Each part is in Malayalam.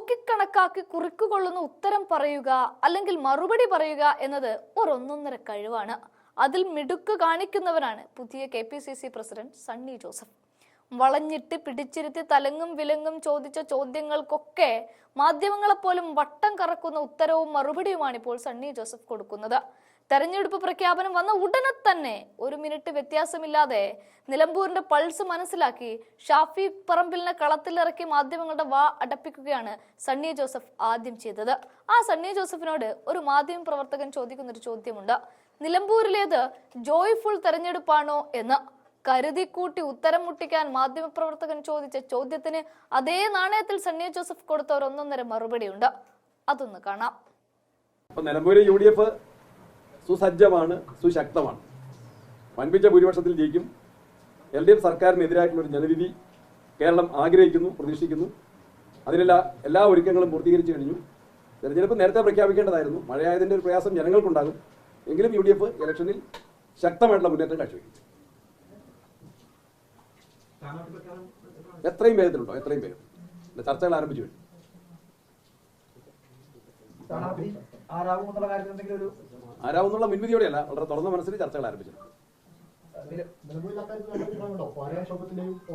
തൂക്കിക്കണക്കാക്കി കുറിക്കുകൊള്ളുന്ന ഉത്തരം പറയുക അല്ലെങ്കിൽ മറുപടി പറയുക എന്നത് ഒരൊന്നൊന്നര കഴിവാണ്. അതിൽ മിടുക്ക് കാണിക്കുന്നവരാണ് പുതിയ KPCC പ്രസിഡന്റ് സണ്ണി ജോസഫ്. വളഞ്ഞിട്ട് പിടിച്ചിരുത്തി തലങ്ങും വിലങ്ങും ചോദിച്ച ചോദ്യങ്ങൾക്കൊക്കെ മാധ്യമങ്ങളെപ്പോലും വട്ടം കറക്കുന്ന ഉത്തരവും മറുപടിയുമാണ് ഇപ്പോൾ സണ്ണി ജോസഫ് കൊടുക്കുന്നത്. തെരഞ്ഞെടുപ്പ് പ്രഖ്യാപനം വന്ന ഉടനെ തന്നെ 1 മിനിറ്റ് വ്യത്യാസമില്ലാതെ നിലമ്പൂരിന്റെ പൾസ് മനസ്സിലാക്കി ഷാഫി പറമ്പിലിനെ കളത്തിലിറക്കി മാധ്യമങ്ങളുടെ വാ അടപ്പിക്കുകയാണ് സണ്ണി ജോസഫ് ആദ്യം ചെയ്തത്. ആ സണ്ണി ജോസഫിനോട് ഒരു മാധ്യമ പ്രവർത്തകൻ ചോദിക്കുന്നൊരു ചോദ്യമുണ്ട്. നിലമ്പൂരിലേത് ജോയ്ഫുൾ തെരഞ്ഞെടുപ്പാണോ എന്ന് കരുതിക്കൂട്ടി ഉത്തരം മുട്ടിക്കാൻ മാധ്യമപ്രവർത്തകൻ ചോദിച്ച ചോദ്യത്തിന് അതേ നാണയത്തിൽ സണ്ണി ജോസഫ് കൊടുത്ത ഒരു ഒന്നൊന്നര മറുപടിയുണ്ട്. അതൊന്ന് കാണാം. നിലമ്പൂര് UDF സുസജ്ജമാണ്, സുശക്തമാണ്. വൻപിച്ച ഭൂരിപക്ഷത്തിൽ ജയിക്കും. LDF സർക്കാരിനെതിരായിട്ടുള്ള ഒരു ജനവിധി കേരളം ആഗ്രഹിക്കുന്നു, പ്രതീക്ഷിക്കുന്നു. അതിനുള്ള എല്ലാ ഒരുക്കങ്ങളും പൂർത്തീകരിച്ചു കഴിഞ്ഞു. തെരഞ്ഞെടുപ്പ് നേരത്തെ പ്രഖ്യാപിക്കേണ്ടതായിരുന്നു. മഴയായതിന്റെ ഒരു പ്രയാസം ജനങ്ങൾക്കുണ്ടാകും. എങ്കിലും UDF ഇലക്ഷനിൽ ശക്തമായിട്ടുള്ള മുന്നേറ്റം കാഴ്ചവെക്കും. എത്രയും വേഗത്തിലുണ്ടോ? എത്രയും വേഗം ചർച്ചകൾ ആരംഭിച്ചു കഴിഞ്ഞു. ആരാവുന്നുള്ള മുൻവിധിയോടെയല്ല, വളരെ തുറന്ന മനസ്സിൽ ചർച്ചകൾ ആരംഭിച്ചു.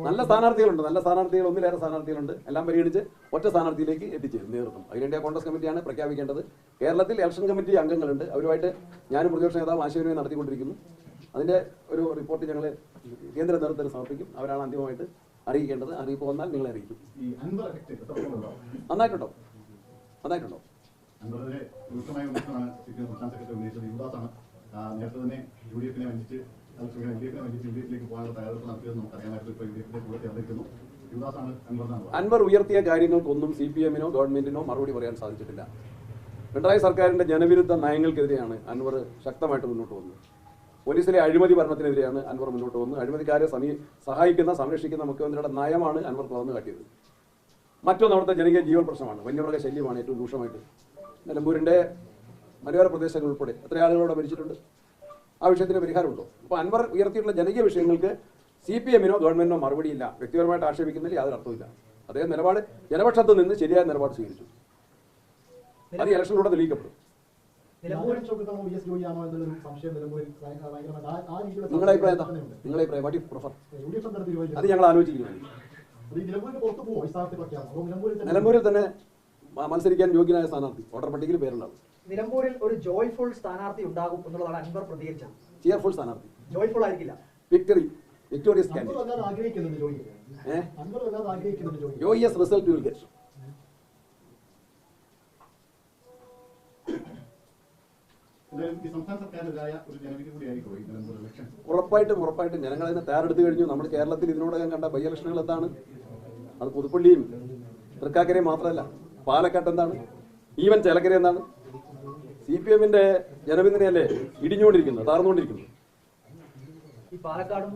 നല്ല സ്ഥാനാർത്ഥികളുണ്ട്, നല്ല സ്ഥാനാർത്ഥികൾ, ഒന്നിലേറെ സ്ഥാനാർത്ഥികളുണ്ട്. എല്ലാം പരിഗണിച്ച് ഒറ്റ സ്ഥാനാർത്ഥിയിലേക്ക് എത്തിച്ചേരും നേതൃത്വം. അഖിലേന്ത്യാ കോൺഗ്രസ് കമ്മിറ്റിയാണ് പ്രഖ്യാപിക്കേണ്ടത്. കേരളത്തിൽ ഇലക്ഷൻ കമ്മിറ്റി അംഗങ്ങളുണ്ട്. അവരുമായിട്ട് ഞാനും പ്രതിപക്ഷ നേതാവ് ആശയവിനിമയം നടത്തിക്കൊണ്ടിരിക്കുന്നു. അതിന്റെ ഒരു റിപ്പോർട്ട് ഞങ്ങൾ കേന്ദ്ര നേതൃത്വത്തിന് സമർപ്പിക്കും. അവരാണ് അന്തിമമായിട്ട് അറിയിക്കേണ്ടത്. അറിയിപ്പ് വന്നാൽ നിങ്ങളെ അറിയിക്കും. നന്നായിട്ടുണ്ടോ? നന്നായിട്ടുണ്ടോ? നേരത്തെ തന്നെ UDF-നെ വഞ്ചിച്ച് LDF-നെ വഞ്ചിച്ച് UDF-ലേക്ക് പോകാനുള്ള തയ്യാറെടുപ്പ് നടത്തിയതെന്ന് നമുക്കറിയാമായിരുന്നു. ഇപ്പോൾ UDF-ന്റെ കൂടെ ചേർന്നിരിക്കുന്നു. യുവദാസാണ് അൻവർ ഉയർത്തിയ കാര്യങ്ങൾക്കൊന്നും CPM-നോ ഗവൺമെന്റിനോ മറുപടി പറയാൻ സാധിച്ചിട്ടില്ല. പിണറായി സർക്കാരിന്റെ ജനവിരുദ്ധ നയങ്ങൾക്കെതിരെയാണ് അൻവർ ശക്തമായിട്ട് മുന്നോട്ട് വന്നത്. പോലീസിലെ അഴിമതി ഭരണത്തിനെതിരെയാണ് അൻവർ മുന്നോട്ട് വന്നത്. അഴിമതിക്കാരെ സഹായിക്കുന്ന, സംരക്ഷിക്കുന്ന മുഖ്യമന്ത്രിയുടെ നയമാണ് അൻവർ തുറന്നു കാട്ടിയത്. മറ്റൊന്ന് അവിടുത്തെ ജനകീയ ജീവൻ പ്രശ്നമാണ്. വന്യമൃഗ ശല്യമാണ് ഏറ്റവും രൂക്ഷമായിട്ട്. നിലമ്പൂരിന്റെ മലയോര പ്രദേശങ്ങൾ ഉൾപ്പെടെ എത്ര ആളുകളോട് മരിച്ചിട്ടുണ്ട്? ആ വിഷയത്തിന് പരിഹാരമുണ്ടോ? അപ്പോൾ അൻവർ ഉയർത്തിയിട്ടുള്ള ജനകീയ വിഷയങ്ങൾക്ക് CPM-നോ ഗവൺമെന്റിനോ മറുപടിയില്ല. വ്യക്തിപരമായിട്ട് ആക്ഷേപിക്കുന്നതിൽ യാതൊരു അർത്ഥമില്ല. അദ്ദേഹം നിലപാട് ജനപക്ഷത്ത് നിന്ന് ശരിയായ നിലപാട് സ്വീകരിച്ചു. അത് ഇലക്ഷനിലൂടെ തെളിയിക്കപ്പെടും. നിങ്ങളുടെ അഭിപ്രായം എന്താ? നിങ്ങളുടെ അഭിപ്രായം വാട്ട് യു പ്രിഫർ? അത് ഞങ്ങൾ ആലോചിക്കുന്നു. നിലമ്പൂരിൽ തന്നെ മത്സരിക്കാൻ യോഗ്യനായ സ്ഥാനാർത്ഥി വോട്ടർ പട്ടികയിൽ പേരുണ്ടാവും. നിലമ്പൂരിൽ ഒരു ജോയ്ഫുൾ സ്ഥാനാർത്ഥി ഉണ്ടാകും എന്നുള്ളതാണ് അൻവർ പ്രതികരിച്ചത്. ചിയർഫുൾ സ്ഥാനാർത്ഥി. ജോയ്ഫുൾ ആയിരിക്കില്ല. Victorious joyous result will get. ഉറപ്പായിട്ടും ജനങ്ങൾ അതിനെ തയ്യാറെടുത്തു കഴിഞ്ഞു. നമ്മൾ കേരളത്തിൽ ഇതിനോടകം കണ്ട ബൈ ഇലക്ഷനുകൾ എന്താണ്? അത് പുതുപ്പള്ളിയും തൃക്കാക്കരയും മാത്രമല്ല, പാലക്കാട്ട് എന്താണ്, ഈവൻ ചേലക്കര എന്താണ്? CPM-ന്റെ ജനപിന്തുണയല്ലേ ഇടിഞ്ഞുകൊണ്ടിരിക്കുന്നത്, താർന്നുകൊണ്ടിരിക്കുന്നത്. ഈ പാലക്കാടും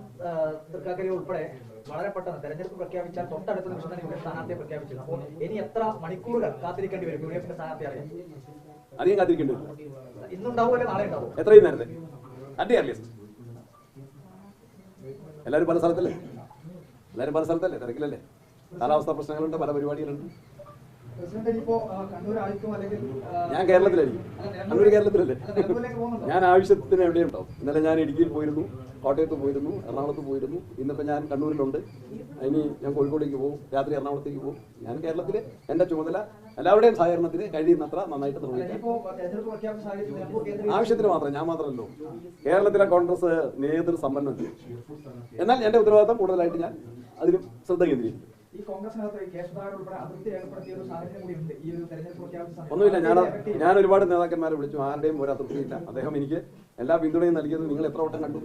തൃക്കാക്കരയും ഉൾപ്പെടെ വളരെ പെട്ടെന്ന് തെരഞ്ഞെടുപ്പ് പ്രഖ്യാപിച്ചാൽ തൊട്ടടുത്ത നിമിഷം തന്നെ ഇവിടെ സ്ഥാനാർത്ഥിയെ പ്രഖ്യാപിച്ചത്. അപ്പോൾ ഇനി എത്ര മണിക്കൂറുകൾ കാത്തിരിക്കേണ്ടി വരും UDF-ന്റെ സ്ഥാനാർത്ഥി അറിയാം? അധികം കാത്തിരിക്കേണ്ടി വരും. ഇന്നുണ്ടാവുമല്ലേ നാളെ ഉണ്ടാവും? എത്രയും നേരത്തെ അറ്റ് ഏർലിയസ്റ്റ്. എല്ലാവരും പല സ്ഥലത്തല്ലേ, തിരക്കിലല്ലേ, കാലാവസ്ഥാ പ്രശ്നങ്ങളുണ്ട്, പല പരിപാടികളുണ്ട്. ഞാൻ കേരളത്തിലായിരിക്കും. കണ്ണൂർ കേരളത്തിലല്ലേ. ഞാൻ ആവശ്യത്തിന് എവിടെയുണ്ടാവും. ഇന്നലെ ഞാൻ ഇടുക്കിയിൽ പോയിരുന്നു, കോട്ടയത്ത് പോയിരുന്നു, എറണാകുളത്ത് പോയിരുന്നു. ഇന്നിപ്പോൾ ഞാൻ കണ്ണൂരിലുണ്ട്. ഇനി ഞാൻ കോഴിക്കോടേക്ക് പോകും, രാത്രി എറണാകുളത്തേക്ക് പോകും. ഞാൻ കേരളത്തിലെ എൻ്റെ ചുമതല എല്ലാവരുടെയും സഹകരണത്തിന് കഴിയുന്നത്ര നന്നായിട്ട് നിർവഹിക്കാം. ആവശ്യത്തിന് മാത്രം, ഞാൻ മാത്രമല്ലോ. കേരളത്തിലെ കോൺഗ്രസ് നേതൃസമ്പന്നത. എന്നാൽ എൻ്റെ ഉത്തരവാദിത്തം കൂടുതലായിട്ട് ഞാൻ അതിലും ശ്രദ്ധ കേന്ദ്രീകരിക്കും. ഒന്നുമില്ല. ഞാൻ ഒരുപാട് നേതാക്കന്മാരെ വിളിച്ചു. ആരുടെയും ഒരു അതൃപ്തിയില്ല. അദ്ദേഹം എനിക്ക് എല്ലാ പിന്തുണയും നൽകിയത് നിങ്ങൾ എത്ര വട്ടം കണ്ടു?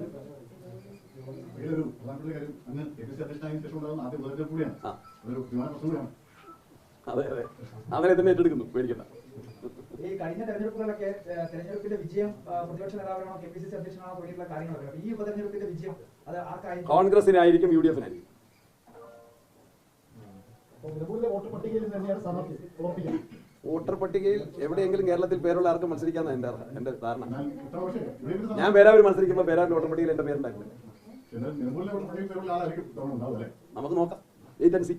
അതെ, അങ്ങനെ തന്നെ ഏറ്റെടുക്കുന്നു. പേടിക്കണ്ട. ഈ കഴിഞ്ഞ തെരഞ്ഞെടുപ്പുകളിലൊക്കെ തെരഞ്ഞെടുപ്പിന്റെ വിജയം പ്രതിപക്ഷ നേതാവാണോ KPCC അധ്യക്ഷനാണോ തുടങ്ങിയിട്ടുള്ള കാര്യങ്ങളൊക്കെ ഈ ഉപതെരഞ്ഞെടുപ്പിന്റെ വിജയം അത് ആർക്കായിരിക്കും? കോൺഗ്രസിനായിരിക്കും, UDF-നായിരിക്കും. വോട്ടർ പട്ടികയിൽ എവിടെയെങ്കിലും കേരളത്തിൽ പേരുള്ള ആർക്കും മത്സരിക്കാന്നാണ് എന്റെ ധാരണ. ഞാൻ പേരാവൂർ മത്സരിക്കുമ്പോൾ പേരാവൂർ വോട്ടർ പട്ടികയിൽ എന്റെ പേരുണ്ടാക്കില്ല. നമുക്ക് നോക്കാം. Wait and see.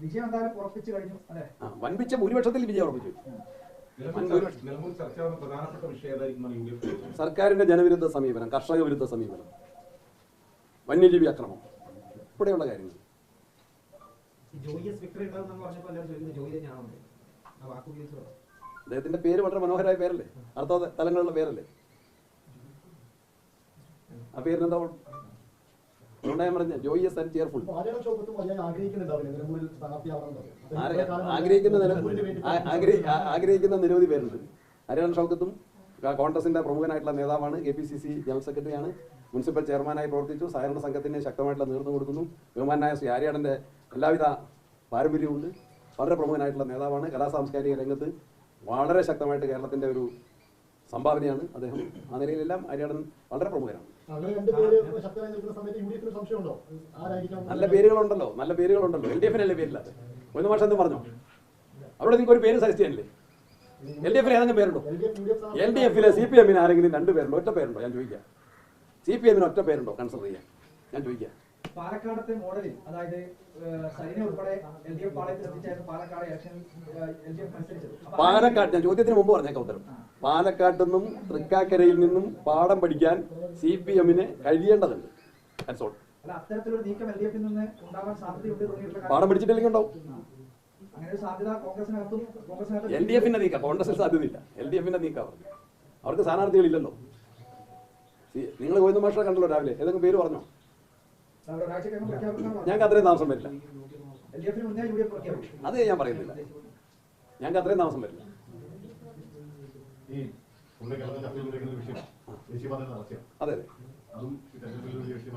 വിജയം എന്തായാലും ഉറപ്പിച്ചു കഴിഞ്ഞു അല്ലെ? വൻപിച്ച ഭൂരിപക്ഷത്തിൽ വിജയം ഉറപ്പിച്ചു. പ്രധാനപ്പെട്ട വിഷയം സർക്കാരിന്റെ ജനവിരുദ്ധ സമീപനം, കർഷക വിരുദ്ധ സമീപനം, വന്യജീവി അക്രമം ഇവിടെയുള്ള കാര്യങ്ങൾ. അദ്ദേഹത്തിന്റെ പേര് വളരെ മനോഹരമായ പേരല്ലേ, അർത്ഥ തലങ്ങളുള്ള പേരല്ലേ, ആ പേരിനെന്താ അതുകൊണ്ടാണ് ഞാൻ പറഞ്ഞ ജോയിയസ് ആൻഡ് ചെയർഫുൾ. ആഗ്രഹിക്കുന്ന നിരവധി പേരുണ്ട്. ആര്യാടൻ ഷൗക്കത്തും കോൺഗ്രസിന്റെ പ്രമുഖനായിട്ടുള്ള നേതാവാണ്, KPCC ജനറൽ സെക്രട്ടറിയാണ്, മുനിസിപ്പൽ ചെയർമാനായി പ്രവർത്തിച്ചു, സഹകരണ സംഘത്തിന് ശക്തമായിട്ടുള്ള നേതൃത്വം കൊടുക്കുന്നു. ബഹുമാനായ ശ്രീ ആര്യാടന്റെ എല്ലാവിധ പാരമ്പര്യമുണ്ട്, വളരെ പ്രമുഖനായിട്ടുള്ള നേതാവാണ്. കലാസാംസ്കാരിക രംഗത്ത് വളരെ ശക്തമായിട്ട് കേരളത്തിന്റെ ഒരു സംഭാവനയാണ് അദ്ദേഹം. ആ നിലയിലെല്ലാം ആര്യാടൻ വളരെ പ്രമുഖനാണ്. നല്ല പേരുകളുണ്ടല്ലോ, നല്ല പേരുകളുണ്ടല്ലോ. LDF അല്ലേ പേരില്ലാതെ? ഒരു മാഷം എന്ത് പറഞ്ഞു? അവിടെ നിങ്ങൾക്ക് ഒരു പേര് സജസ്റ്റ് ചെയ്യാനില്ലേ? LDF ഏതെങ്കിലും പേരുണ്ടോ? LDF CPM ആരെങ്കിലും 2 പേരുണ്ടോ, ഒറ്റ പേരുണ്ടോ? ഞാൻ ചോദിക്കാം. CPM ഒറ്റ പേരുണ്ടോ കൺസിഡർ ചെയ്യാൻ? ഞാൻ ചോദിക്കാം. പാലക്കാടത്തെ മോഡലിൽ, അതായത് സരിനെ ഉൾപ്പെടെ LDF പാളയത്തിൽ എത്തിച്ചായിരുന്നു പാലക്കാട് ഇലക്ഷനിൽ LDF മത്സരിച്ചത്. പാലക്കാട്, ഞാൻ ചോദ്യത്തിന് മുമ്പ് പറഞ്ഞേക്കാം ഉത്തരം. പാലക്കാട്ടിൽ നിന്നും തൃക്കാക്കരയിൽ നിന്നും പാഠം പഠിക്കാൻ CPM കഴിയേണ്ടതുണ്ട്. അല്ല, അത്തരത്തിലൊരു നീക്കം LDF നിന്ന് ഉണ്ടാവാൻ സാധ്യതയുണ്ട്. പാഠം പഠിച്ചിട്ടില്ലെങ്കിൽ ഉണ്ടാവും. അങ്ങനെ ഒരു സാധ്യത കോൺഗ്രസിനകത്തും LDF നീക്കാം, കോൺഗ്രസിൽ സാധ്യതയില്ല. LDF നീക്കാം. അവർക്ക് സ്ഥാനാർത്ഥികളില്ലല്ലോ. നിങ്ങൾ ഗോവിന്ദ മാഷ കണ്ടല്ലോ രാവിലെ, ഏതെങ്കിലും പേര് പറഞ്ഞോ? ഞങ്ങൾക്ക് അത്രയും താമസം വരില്ല. അത് ഞാൻ പറയുന്നില്ല, ഞങ്ങൾക്ക് അത്രയും താമസം വരില്ല. അതെ അതെ,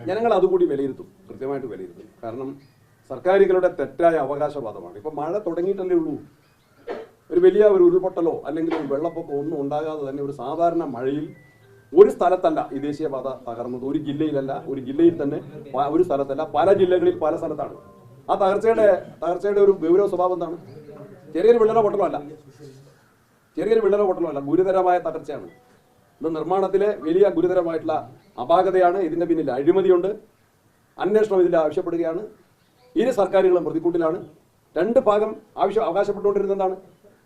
ജനങ്ങൾ അതുകൂടി വിലയിരുത്തും, കൃത്യമായിട്ട് വിലയിരുത്തും. കാരണം സർക്കാരുകളുടെ തെറ്റായ അവകാശവാദമാണ്. ഇപ്പൊ മഴ തുടങ്ങിയിട്ടല്ലേ ഉള്ളൂ. ഒരു വലിയ ഒരു ഉരുൾപൊട്ടലോ അല്ലെങ്കിൽ ഒരു വെള്ളപ്പൊക്കോ ഒന്നും ഉണ്ടാകാതെ തന്നെ ഒരു സാധാരണ മഴയിൽ ഒരു സ്ഥലത്തല്ല ഈ ദേശീയപാത തകർന്നത്, ഒരു ജില്ലയിലല്ല, ഒരു ജില്ലയിൽ തന്നെ ഒരു സ്ഥലത്തല്ല, പല ജില്ലകളിൽ പല സ്ഥലത്താണ്. ആ തകർച്ചയുടെ ഒരു ഗൗരവ സ്വഭാവം എന്താണ്? ചെറിയൊരു വിള്ളലോ പൊട്ടലോ അല്ല, ഗുരുതരമായ തകർച്ചയാണ്. ഇത് നിർമ്മാണത്തിലെ വലിയ ഗുരുതരമായിട്ടുള്ള അപാകതയാണ്. ഇതിന്റെ പിന്നിൽ അഴിമതിയുണ്ട്. അന്വേഷണം ഇതിൽ ആവശ്യപ്പെടുകയാണ്. ഇരു സർക്കാരുകളും പ്രതിക്കൂട്ടിലാണ്. 2 ഭാഗം അവകാശപ്പെട്ടുകൊണ്ടിരുന്നത് എന്താണ്?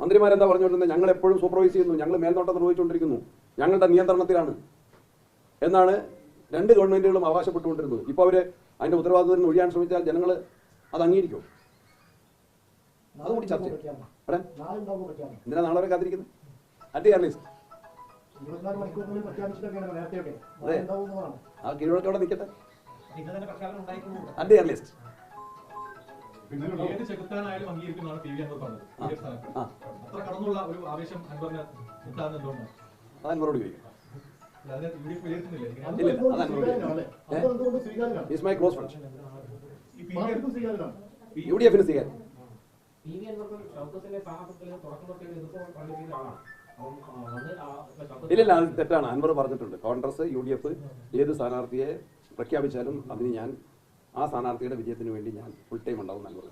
മന്ത്രിമാരെന്താ പറഞ്ഞുകൊണ്ടിരുന്നത്? ഞങ്ങൾ എപ്പോഴും സൂപ്പർവൈസ് ചെയ്യുന്നു, ഞങ്ങൾ മേൽനോട്ടം നിർവഹിച്ചുകൊണ്ടിരിക്കുന്നു, ഞങ്ങളുടെ നിയന്ത്രണത്തിലാണ് എന്നാണ് 2 ഗവൺമെന്റുകളും അവകാശപ്പെട്ടുകൊണ്ടിരുന്നത്. ഇപ്പോൾ അവര് അതിന്റെ ഉത്തരവാദിത്തത്തിൽ നിന്ന് ഒഴിയാൻ ശ്രമിച്ചാൽ ജനങ്ങൾ അത് അംഗീകരിക്കും. അതുകൂടി ചർച്ച ചെയ്യും. എന്തിനാ നാളെ വരെ കാത്തിരിക്കുന്നത്? അറ്റ് ലിസ്റ്റ് അതെ, ആ കീഴ്വഴക്ക് അവിടെ നിൽക്കട്ടെ. അറ്റ് ലിസ്റ്റ് അതാൻ മറുപടി ചോദിക്കും. Is my close friend. UDF സ്വീകാര്യം. ഇല്ല, അത് തെറ്റാണ്. അൻവർ പറഞ്ഞിട്ടുണ്ട്, കോൺഗ്രസ് UDF ഏത് സ്ഥാനാർത്ഥിയെ പ്രഖ്യാപിച്ചാലും അതിന് ഞാൻ ആ സ്ഥാനാർത്ഥിയുടെ വിജയത്തിന് വേണ്ടി ഞാൻ ഫുൾ ടൈം ഉണ്ടാവും. അൻവർ